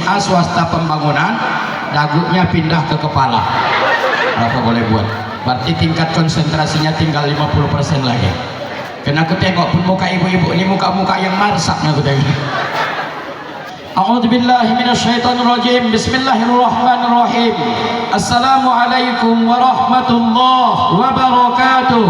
SMA swasta pembangunan, dagunya pindah ke kepala. Apa boleh buat? Berarti tingkat konsentrasinya tinggal 50% lagi. Karena aku tengok pun muka ibu-ibu ini muka-muka yang marsak aku tengok. A'udzubillahi minasyaitonirrajim. Bismillahirrahmanirrahim. Assalamualaikum warahmatullahi wabarakatuh.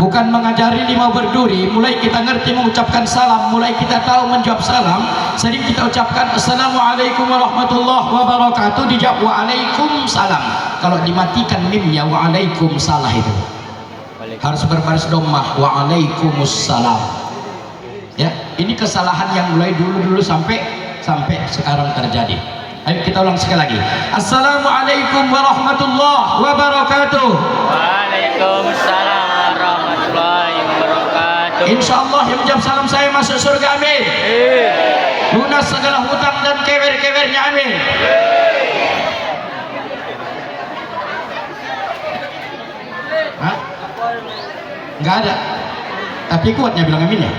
Bukan mengajari lima berduri, mulai kita ngerti mengucapkan salam, mulai kita tahu menjawab salam, sering kita ucapkan Assalamualaikum warahmatullahi wabarakatuh, dijawab Waalaikumsalam. Kalau dimatikan mimnya Waalaikumsalam itu harus berbaris dhammah Waalaikumsalam. Ya, ini kesalahan yang mulai dulu sampai sekarang terjadi. Ayo kita ulang sekali lagi. Assalamualaikum warahmatullahi wabarakatuh. Waalaikumsalam warahmatullahi wabarakatuh. Insyaallah yang menjawab salam saya masuk surga, amin. Lunas segala hutang dan kewer-kewernya, amin. Hah? Enggak ada. Tapi kuatnya bilang amin ya.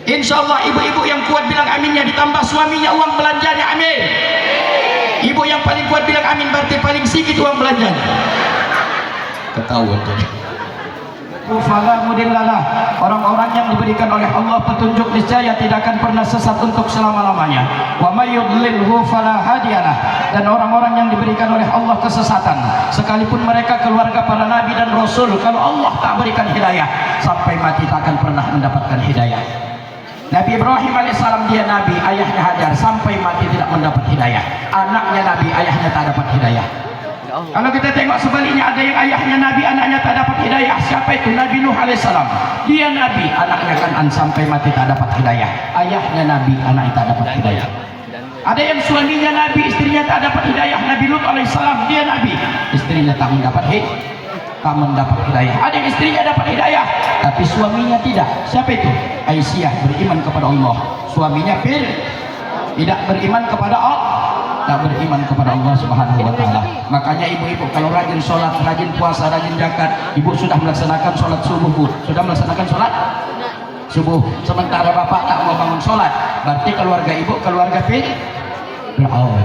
Insyaallah ibu-ibu yang kuat bilang aminnya, ditambah suaminya uang belanjanya, amin. Ibu yang paling kuat bilang amin, berarti paling sedikit uang belanjanya. Ketahuan jadi. Fala mudillalah, orang-orang yang diberikan oleh Allah petunjuk niscaya tidak akan pernah sesat untuk selama-lamanya. Wa may yudlilhu fala hadiyalah, dan orang-orang yang diberikan oleh Allah kesesatan, sekalipun mereka keluarga para nabi dan rasul, kalau Allah tak berikan hidayah, sampai mati tak akan pernah mendapatkan hidayah. Nabi Ibrahim alaihissalam dia nabi, ayahnya Hajar, sampai mati tidak mendapat hidayah. Anaknya nabi, ayahnya tak dapat hidayah. Kalau kita tengok sebaliknya, ada yang ayahnya nabi, anaknya tak dapat hidayah. Siapa itu? Nabi Nuh alaihissalam, dia nabi, anaknya Kan'an sampai mati tak dapat hidayah. Ayahnya nabi, anaknya tak dapat hidayah. Ada yang suaminya nabi, istrinya tak dapat hidayah. Nabi Lut alaihissalam, dia nabi, istrinya tak mendapat hidayah. Ada yang istrinya dapat hidayah tapi suaminya tidak. Siapa itu? Aisyah beriman kepada Allah, suaminya tidak beriman kepada Allah, tak beriman kepada Allah Subhanahu wa taala. Makanya ibu-ibu kalau rajin sholat, rajin puasa, rajin zakat, ibu sudah melaksanakan sholat subuh, Bu. Sudah melaksanakan sholat subuh, sementara bapak tak mau bangun sholat, berarti keluarga ibu keluarga Fir'aun.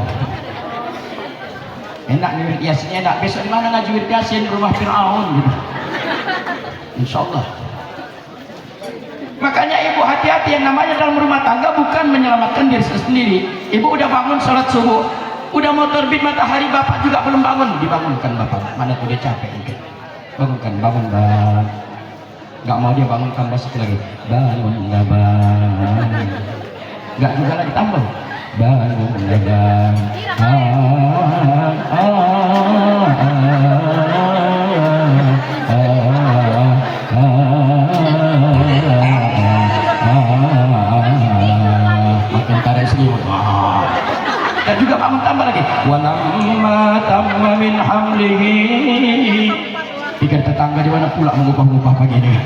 Enak nih Yasinnya, enak. Besok di mana ngaji wirid Yasin? Rumah Fir'aun gitu. Insyaallah. Makanya ibu hati-hati, yang namanya dalam rumah tangga bukan menyelamatkan diri sendiri. Ibu udah bangun sholat subuh, udah mau terbit matahari, bapak juga belum bangun, dibangunkan bapak. Mana tuh dia capek mungkin. Bangunkan, bangun bang. Gak mau dia bangun, tambah satu lagi. Bangun bang. Gak juga lagi tambah. Bangun bang. Makin tarik selimut. Dan juga bangun tambah lagi. Walamma tamma min hamlihi. Pikir tetangga di mana pula mengubah-ubah pagi ini.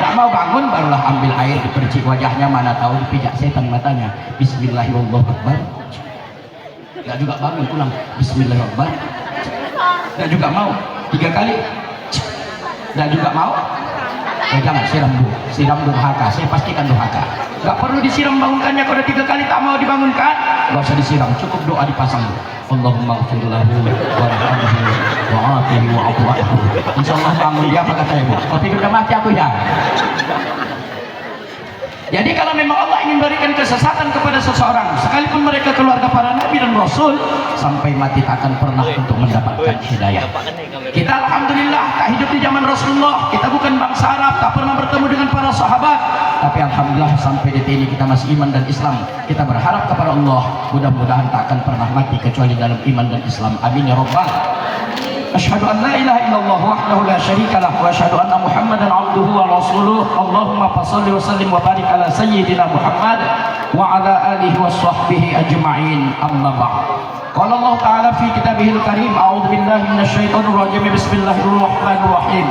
Tak mau bangun, barulah ambil air, dipercik wajahnya, mana tahu dipijak setan matanya. Bismillahirrahmanirrahim. Nggak juga bangun, pulang Bismillahirrahmanirrahim. Nggak juga mau 3 kali. Nggak juga mau. Jangan siram durhaka. Saya pastikan durhaka. Nggak perlu disiram bangunkannya. Kalau 3 kali tak mau dibangunkan, nggak usah disiram, cukup doa dipasang. Allahumma ighfir lahu warhamhu wa'afihi wa'fu anhu. Insyaallah bangun dia, apa kata ibu? Kopi udah mati aku ya. Jadi kalau memang Allah ingin berikan kesesatan kepada seseorang, sekalipun mereka keluarga para nabi dan rasul, sampai mati tak akan pernah untuk mendapatkan hidayah. Kita alhamdulillah tak hidup di zaman Rasulullah, kita bukan bangsa Arab, tak pernah bertemu dengan para sahabat, tapi alhamdulillah sampai detik ini kita masih iman dan Islam. Kita berharap kepada Allah, mudah-mudahan tak akan pernah mati kecuali dalam iman dan Islam. Amin ya rabbal. Asyhadu an la ilaha illallah wahdahu la syarika lah wa asyhadu anna Muhammadan abduhu wa rasuluh. Allahumma shalli wa sallim wa barik ala sayyidina Muhammad wa ala alihi wa sahbihi ajma'in. Amma ba'd. Qala Allah ta'ala fi kitabihil karim, a'udzu billahi minasyaitonir rajim. Bismillahirrahmanirrahim.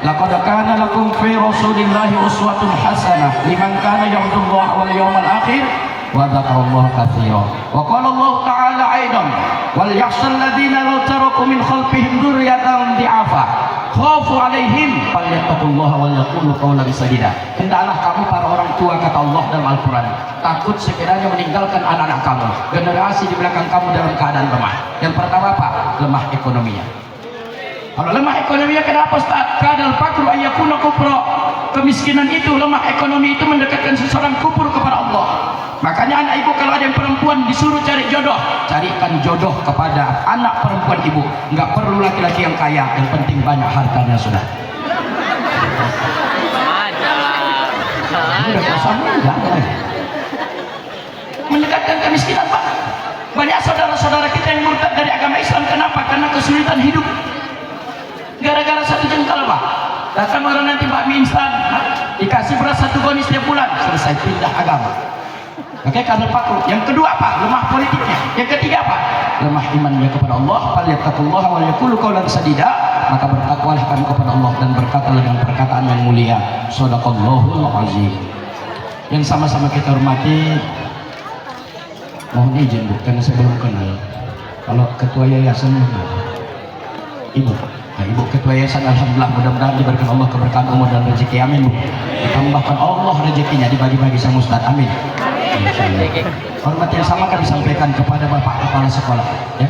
Laqad kana lakum fi rasulillahi uswatun hasanah liman kana yarjullaha wal yawmal akhir wa dzakarallaha katsiran. Wa qala Allah ta'ala aidan wal yakhshal ladzina law taraku min khalfihim dzurriyyatan dhi'afa khafu 'alaihim falyattaqullaha wal yaqulu qawlan sadida. Hendaklah kamu para orang tua, kata Allah dalam Al-Qur'an, takut sekiranya meninggalkan anak-anak kamu, generasi di belakang kamu dalam keadaan lemah. Yang pertama apa? Lemah ekonominya. Kalau lemah ekonominya kenapa Ustaz? Kadal fakru ayyakuna kufra. Kemiskinan itu, lemah ekonomi itu mendekatkan seseorang kufur kepada Allah. Makanya anak ibu kalau ada yang perempuan disuruh cari jodoh, carikan jodoh kepada anak perempuan ibu. Nggak perlu laki-laki yang kaya, yang penting banyak hartanya sudah. Udah bersama mendekatkan kemiskinan Pak. Banyak saudara-saudara kita yang murtad dari agama Islam. Kenapa? Karena kesulitan hidup. Gara-gara satu jengkal Pak. Datang orang nanti bakmi instan, dikasih beras 1 goni setiap bulan, selesai pindah agama. Oke, karena fakir. Yang kedua apa? Lemah politiknya. Yang ketiga apa? Lemah imannya kepada Allah. Falyattaqullaha wal yaqulu qawlan sadida. Maka bertakwalah kamu kepada Allah dan berkatalah dengan perkataan yang mulia. Shadaqallahul azim. Yang sama-sama kita hormati, mohon izin Bu, karena saya belum kenal. Kalau ketua yayasan Ibu. Nah, Ibu ketua yayasan, alhamdulillah, mudah-mudahan diberikan Allah keberkahan umur dan rezeki, amin Bu. Ditambahkan Allah rezekinya, dibagi-bagi sama Ustaz, amin. Hormat yang sama kami sampaikan kepada Bapak Kepala Sekolah, ya.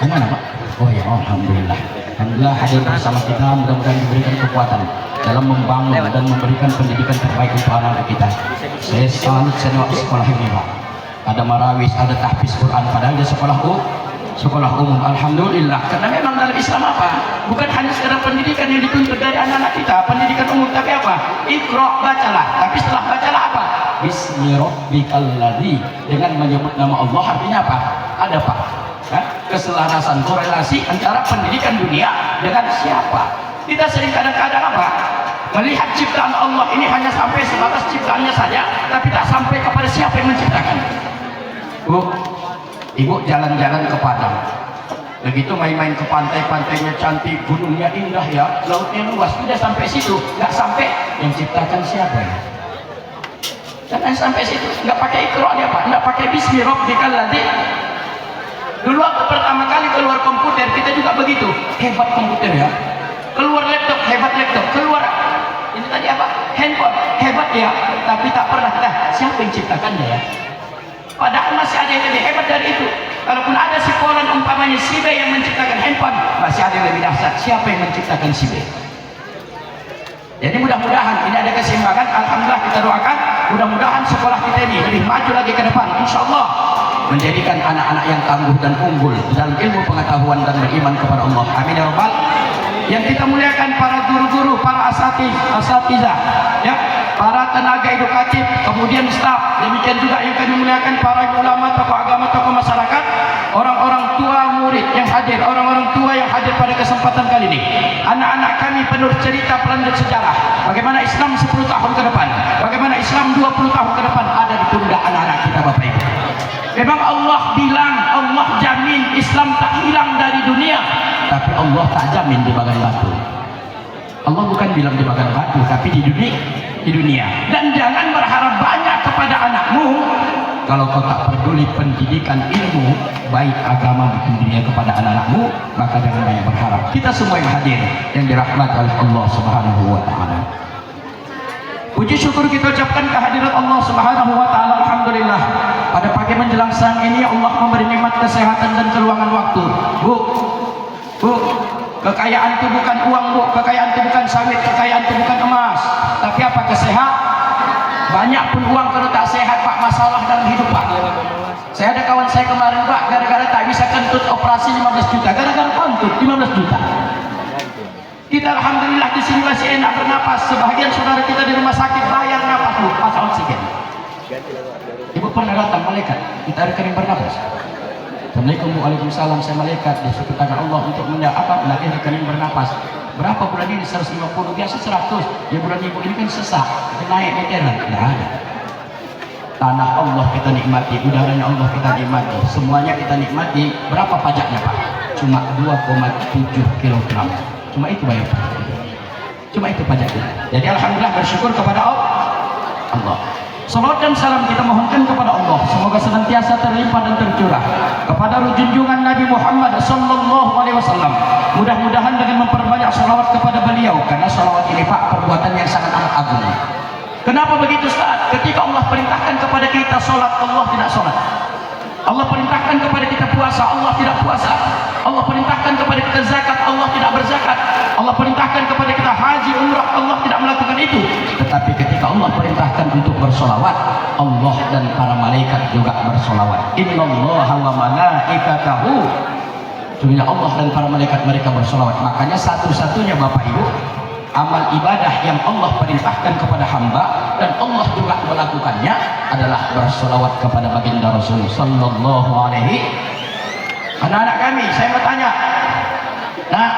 Gimana Pak? Oh ya, alhamdulillah. Alhamdulillah hadir bersama kita, mudah-mudahan diberikan kekuatan dalam membangun dan memberikan pendidikan terbaik untuk anak-anak kita. Saya salut senang sekolah ini Pak. Ada marawis, ada tahfiz Quran, padahal dia sekolah umum. Alhamdulillah, karena memang dalam Islam apa? Bukan hanya sekedar pendidikan yang dituntut dari anak-anak kita, pendidikan umum, tapi apa? Iqra, bacalah. Tapi setelah bacalah apa? Bismi rabbikal ladzi, dengan menyebut nama Allah. Artinya apa? Ada Pak, keselarasan, korelasi antara pendidikan dunia dengan siapa. Kita sering kadang-kadang apa? Melihat ciptaan Allah ini hanya sampai sebatas ciptaannya saja, tapi tak sampai kepada siapa yang menciptakan. Bu, Ibu jalan-jalan ke Padang, begitu main-main ke pantai, pantainya cantik, gunungnya indah ya, lautnya luas, sudah sampai situ, nggak sampai yang ciptakan siapa ya? Jangan sampai situ, nggak pakai Iqra dia Pak, nggak pakai Bismi Rabbikal ladzi. Dulu waktu pertama kali keluar komputer kita juga begitu, hebat komputer ya. Keluar laptop, hebat laptop. Keluar ini tadi apa? Handphone, hebat ya. Tapi tak pernah kita siapa yang ciptakannya ya? Padahal masih ada yang lebih hebat dari itu. Kalaupun ada si Polan umpamanya si B yang menciptakan handphone, masih ada yang lebih dahsyat. Siapa yang menciptakan si B? Jadi mudah-mudahan ini ada keseimbangan. Alhamdulillah, kita doakan mudah-mudahan sekolah kita ini lebih maju lagi ke depan, insya Allah, menjadikan anak-anak yang tangguh dan unggul dalam ilmu pengetahuan dan beriman kepada Allah. Amin ya rabbal. Yang kita muliakan para guru-guru, para asatizah, ya, para tenaga edukatif, kemudian staf. Demikian juga yang kami muliakan para ulama, tokoh agama, tokoh masyarakat, orang-orang tua murid yang hadir, orang-orang tua yang hadir pada kesempatan kali ini. Anak-anak kami penuh cerita pelanjut sejarah. Bagaimana Islam 10 tahun ke depan, bagaimana Islam 20 tahun ke depan ada di pundak anak-anak kita Bapak Ibu. Memang Allah bilang, Allah jamin Islam tak hilang dari dunia, tapi Allah tak jamin di bagan batu. Allah bukan bilang di bagan batu, tapi di dunia. Dan jangan berharap banyak kepada anakmu kalau kau tak peduli pendidikan ilmu baik agama maupun dunia kepada anak-anakmu, maka jangan banyak berharap. Kita semua yang hadir yang dirahmati oleh Allah Subhanahu wa taala, puji syukur kita ucapkan kehadirat Allah Subhanahu wa taala. Alhamdulillah, pada pagi menjelang siang ini Allah memberi nikmat kesehatan dan keluangan waktu. Bu, kekayaan itu bukan uang Bu, kekayaan itu bukan sawit, kekayaan itu bukan emas, tapi apa? Kesehatan. Banyak pun uang kalau tak sehat Pak, masalah dalam hidup Pak. Saya ada kawan saya kemarin Pak, gara-gara tak bisa kentut operasi 15 juta, gara-gara kentut 15 juta. Kita alhamdulillah di sini masih enak bernapas. Sebahagian saudara kita di rumah sakit bayar napas Bu, pasang oksigen. Ibu pernah datang malaikat, kita rekening bernapas. Assalamualaikum, waalaikumsalam, saya malaikat disuruh tangan Allah untuk melatih rekening bernapas. Berapa bulan ini? 150, biasa 100. Ya bulan ibu ini kan sesak, naik meteran, tidak ada. Tanah Allah kita nikmati, udaranya Allah kita nikmati, semuanya kita nikmati. Berapa pajaknya Pak? Cuma 2,7 kg. Cuma itu bayar Pak. Cuma itu pajaknya. Jadi alhamdulillah bersyukur kepada Allah. Salawat dan salam kita mohonkan kepada Allah, semoga senantiasa terlimpah dan tercurah kepada junjungan Nabi Muhammad sallallahu alaihi wasallam. Mudah-mudahan dengan memperbanyak salawat kepada beliau, karena salawat ini Pak perbuatan yang sangat amat agung. Kenapa begitu Ustaz? Ketika Allah perintahkan kepada kita salat, Allah tidak salat. Allah perintahkan kepada kita puasa, Allah tidak puasa. Allah perintahkan kepada kita zakat, Allah tidak berzakat. Allah perintahkan kepada kita haji, umrah, Allah tidak melakukan itu. Tetapi ketika Allah perintahkan untuk bersolawat, Allah dan para malaikat juga bersolawat. Innallaha wa malaikatahu, sesungguhnya Allah dan para malaikat mereka bersolawat. Makanya satu-satunya Bapak Ibu amal ibadah yang Allah perintahkan kepada hamba dan Allah juga melakukannya adalah bersolawat kepada baginda Rasul sallallahu alaihi. Anak-anak kami, saya mau tanya, nah,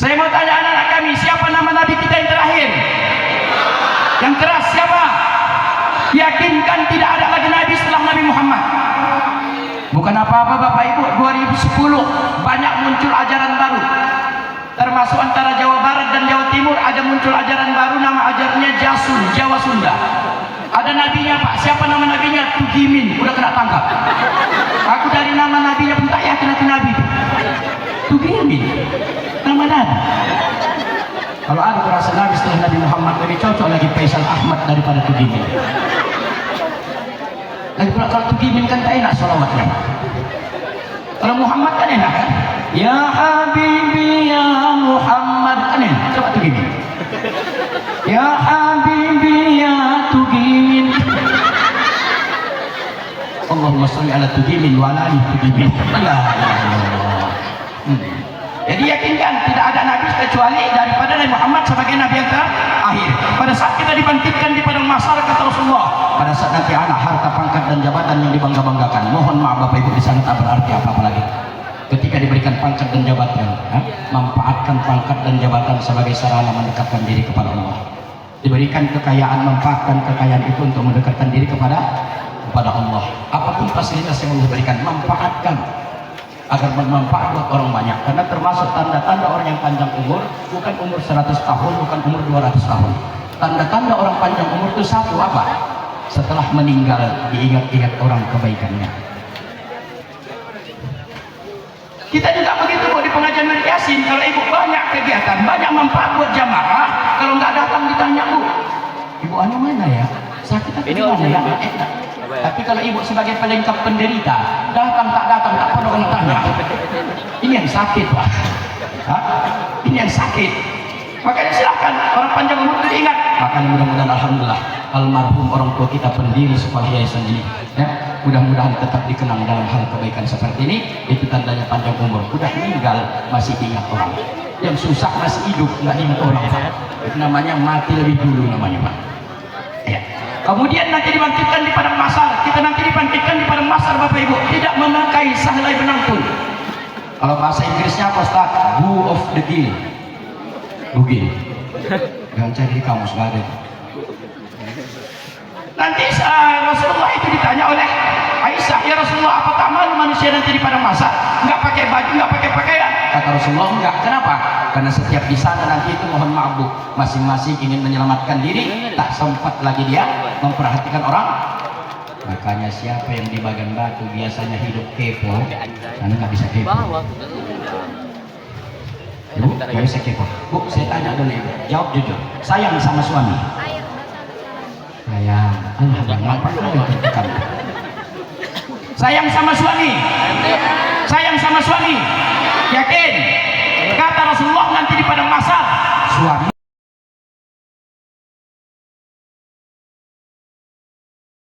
saya mau tanya anak-anak kami, siapa nama Nabi kita yang terakhir? Yang keras siapa? Yakinkan tidak ada lagi Nabi setelah Nabi Muhammad. Bukan apa-apa Bapak Ibu, 2010 banyak muncul ajaran baru. Termasuk antara Jawa Barat dan Jawa Timur ada muncul ajaran baru, nama ajarannya Jasun, Jawa Sunda. Ada nabinya Pak, siapa nama nabinya? Tugimin, udah kena tangkap. Aku dari nama nabinya pun tak yakin itu nabi. Tugimin, nama nabi. Kalau ada kurasa nabi setelah Nabi Muhammad lebih cocok lagi Faisal Ahmad daripada Tugimin. Lagi pula kalau Tugimin kan tak enak salawatnya. Kalau Muhammad kan enak kan? Ya Habibi ya Muhammad kan enak. Coba Tugimin. Ya Habibi ya Tugimin. Allahumma sholli ala Tugimin wa ala ali Tugimin. Jadi yakinkan tidak ada nabi kecuali daripada Nabi Muhammad sebagai nabi yang terakhir. Pada saat kita dibangkitkan di padang mahsyar kata Rasulullah, pada saat nanti anak harta pangkat dan jabatan yang dibangga-banggakan, mohon maaf Bapak Ibu di sana tak berarti apa-apa lagi. Ketika diberikan pangkat dan jabatan, manfaatkan pangkat dan jabatan sebagai sarana mendekatkan diri kepada Allah. Diberikan kekayaan, manfaatkan kekayaan itu untuk mendekatkan diri kepada Allah. Apapun fasilitas yang Allah berikan, manfaatkan agar bermanfaat buat orang banyak, karena termasuk tanda-tanda orang yang panjang umur bukan umur 100 tahun, bukan umur 200 tahun. Tanda-tanda orang panjang umur itu satu apa? Setelah meninggal diingat-ingat orang kebaikannya. Kita juga begitu Bu, di pengajian Wirid Yasin, kalau ibu banyak kegiatan, banyak manfaat buat jamaah, kalau nggak datang ditanya, Bu, ibu anu mana ya? Sakit apa gimana ya? Tapi kalau ibu sebagai pelengkap penderita, datang tak perlu orang tanya. Ini yang sakit Pak. Ini yang sakit. Makanya silahkan orang panjang umur itu ingat. Makanya mudah-mudahan alhamdulillah almarhum orang tua kita pendiri sekolah yayasan ini, ya, mudah-mudahan tetap dikenang dalam hal kebaikan seperti ini. Itu tandanya panjang umur. Udah meninggal masih ingat orang. Yang susah masih hidup nggak ingat orang Pak. Itu namanya mati lebih dulu namanya Pak. Ya. Kemudian nanti dibangkitkan di padang mahsyar. Kita nanti dibangkitkan di padang mahsyar Bapak Ibu, tidak memakai sahelai benang pun. Kalau bahasa Inggrisnya apa Ustaz? Who of the gill? Bugil. Jangan cari di kamus, nggak ada. Nanti Rasulullah itu ditanya oleh Aisyah, ya Rasulullah, apakah malu manusia nanti di padang mahsyar? Nggak pakai baju, nggak pakai pakaian? Kata Rasulullah, enggak. Kenapa? Karena setiap di sana nanti itu mohon maaf Bu, masing-masing ingin menyelamatkan diri, tak sempat lagi dia memperhatikan orang. Makanya siapa yang di bagian batu biasanya hidup kepo, karena nggak bisa kepo. Bu, nggak bisa kepo. Bu, saya tanya dulu Ibu, jawab jujur. Sayang sama suami? Sayang. Sayang sama suami? Sayang sama suami? Yakin? Kata Rasulullah nanti di padang mahsyar, suami